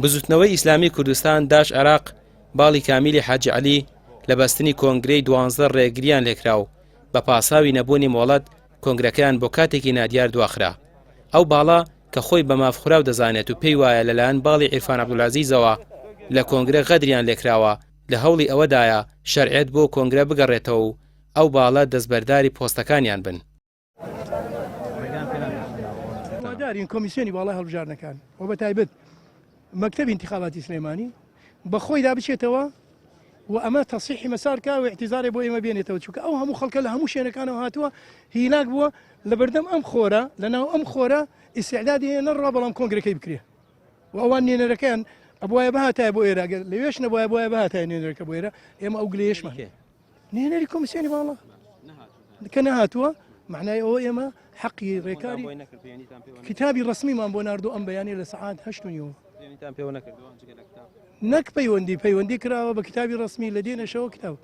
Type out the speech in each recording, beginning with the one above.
بزوتنەوەی ئیسلامی کوردستان داش عێراق باڵی کامیلی حاجی عەلی لە بەستنی کۆنگرەی 12 ڕێگریان لێکرا و بە پاساوی نەبوونی مۆڵەت کۆنگرەکەیان بۆ کاتێکی نادیار دواخرا. ئەو باڵا کە خۆی بە مافخوراو دەزانێت و پێی وایە لەلایەن باڵی عیرفان عەبدولعەزیزەوە لە کۆنگرە غەدریان لێکراوە لە هەوڵی ئەوەدایە شەرعیەت بۆ کۆنگرە بگەڕێتەوە و ئەو باڵە دەستبەرداری پۆستەکانیان بن. دارین کۆمیسیۆنی باڵای هەڵبژاردنەکان و بە تایبەت مەکتەبی انتخاباتی سلێمانی بە خۆی دابچێتەوە و ئەمە تەصحیحی مەسارکە و اعتیزاری بۆ ئێمە بێنێتەوە چونکە ئەو هەموو خەڵکە لە هەموو شوێنەکانەوە هاتووە هیلاک بووە لە بەردەم ئەم خۆرە لەناو ئەم خۆرە ئیستیعدادی نەڕوا بەڵام کۆنگرەکەی بکرێ و ئەوان نوێنەرەکەیان ئەبوایە بەهاتایە بۆ ئێرە لەوێش نەبووە بۆیە بەهاتایە نوێنەرەکە بۆ ئێرە ئێمە ئەو گلەیەشمان نوێنەری کۆمیسیۆنی باڵا کە نەهاتووە معنای ئەوە ئێمە حەقی ڕێکاری کتابی ڕسمیمان بۆ ناردوو ئەم بەیانێ لە سەعات 8:30 نەک پەیوەندی کراوە بە کتابی ڕسمی لە دێنەشەوە کتاب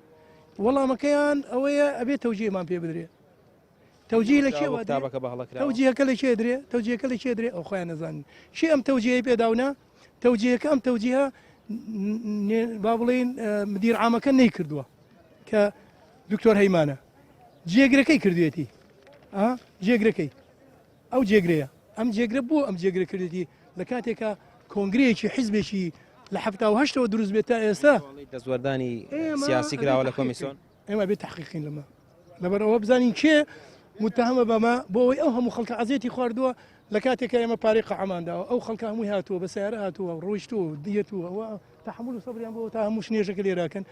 وەڵامەکەیان ئەوەیە ئەبێت تەوجیهمان پێ بدرێ تەوجیه لە کێوە تەوجیهەکە لە کێ درێ تەوجیهەکە لە کێ درێ ئەو خۆیان نەزانن چی ئەم تەوجیهەی پێداونە تەوجیهەکە ئەم تەوجیهە با بڵێن مدیر عامەکە نەیکردووە کە دکتۆر هەیمانە جێگرەکەی کردوێتی جێگرەکەی ئەو جێگرەیە ئەم جێگرە بۆ ئەم جێگرە کردێتی لە کاتێکە کۆنگرەیەکی حیزبێکی لە 1970 دروست بێت تا ئێستا دەستوەردانی سیاسی کراوە لە کۆمیسیۆن ئێمە بێت تحقیقین لەمە لەبەرەوە بزانین کێ متهمە بەمە بۆ ئەوەی ئەو هەموو خەڵکە عەزیەتی خواردووە لە کاتێکە ئێمە پارەی قەعەمانداوە ئەو خەڵکە هەمووی هاتووە بە سیارە هاتووە ڕۆیشتووە دیەتووە ئەوە تەحمل و سەبریان بۆ تا هەموو شنێژەکە لێراکەن.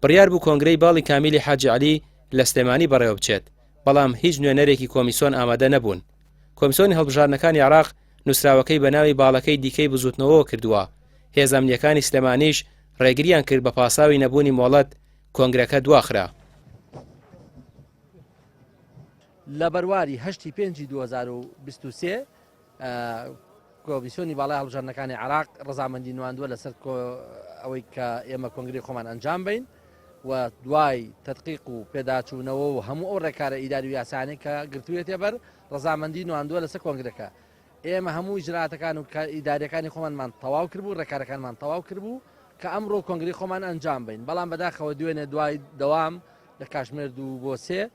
بڕیار بوو کۆنگرەی باڵی کامیلی حاجی عەلی لە سلێمانی بەڕێوە بچێت بەڵام هیچ نوێنەرێکی کۆمیسیۆن ئامادە نەبوون. کۆمیسیۆنی هەڵبژاردنەکانی عێراق نووسراوەکەی بە ناوی باڵەکەی دیکەی بزوتنەوەوە کردووە. هێز ئەمنیەکانی سلێمانیش ڕێگریان کرد بە پاساوی نەبوونی مۆڵەت کۆنگرەکە دواخرا. لە بەرواری 8/5/2023 کۆمیسیۆنی باڵای هەڵبژاردنەکانی عێراق ڕەزامەندی نواندووە لەسەر ئەوەی کە ئێمە کۆنگرەی خۆمان ئەنجام بین و دوای تەدقیق و پێداچوونەوە و هەموو ئەو ڕێکارە ئیداری و یاسانەی کە گرتوویەتێ بەر ڕەزامەندی نواندووە لەسەر کۆنگرەکە. ئێمە هەموو ئیجراتەکان و ئیداریەکانی خۆمانمان تەواو کردبوو ڕێکارەکانمان تەواو کردبوو کە ئەمڕۆ کۆنگرەی خۆمان ئەنجام بین بەڵام بەداخەوە دوێنێ دوای دەوام لە کاتژمێر 2 بۆ 3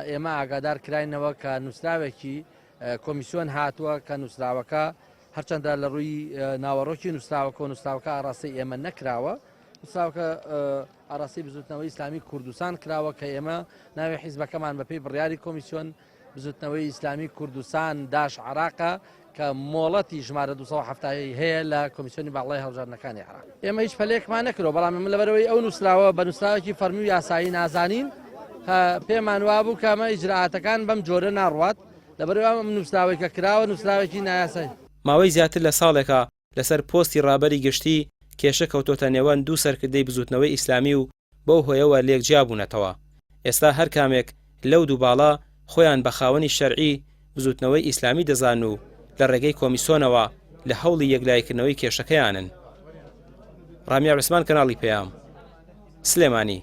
ئێمە ئاگادار کراینەوە کە نووسراوێکی کۆمیسیۆن هاتووە کە نووسراوەکە هەرچەندە لە ڕووی ناوەڕۆکی نووسراوەکە و نووسراوەکە ئاڕاستی ئێمە نەکراوە نووسراوەکە ئاڕاستی بزوتنەوەی ئیسلامی کوردستان کراوە کە ئێمە ناوی حیزبەکەمان بەپێی بڕیاری کۆمیسیۆن بزوتنەوەی ئیسلامی کوردستان داش عێراقە کە مۆڵەتی ژمارە 270 هەیە لە کۆمیسیۆنی باڵای هەڵبژاردنەکانی عێراق. ئێمە هیچ پەلەیەکمان نەکرۆ بەڵام ئێمە لەبەرەوەی ئەو نووسراوە بە نووسراوێکی فەرمی و یاسایی نازانین پێمان وابوو کە ئەمە ئیجراعاتەکان بەم جۆرە ناڕوات لەبەرەوەی ئەم نووسراوەی کە کراوە نووسراوێکی نایاسایی. ماوەی زیاتر لە ساڵێکە لەسەر پۆستی ڕابەری گشتی کێشە کەوتۆتە نێوان دوو سەرکردەی بزوتنەوەی ئیسلامی و بەو هۆیەوە لێکجیا بوونەتەوە. ئێستا هەر کامێک لەو دوو باڵا خۆیان بە خاوەنی شەرعی بزوتنەوەی ئیسلامی دەزان و لە ڕێگەی کۆمیسیۆنەوە لە هەوڵی یەکلایکردنەوەی کێشەکەیانن. ڕامیا عوسمان کەناڵی پەیام سلێمانی.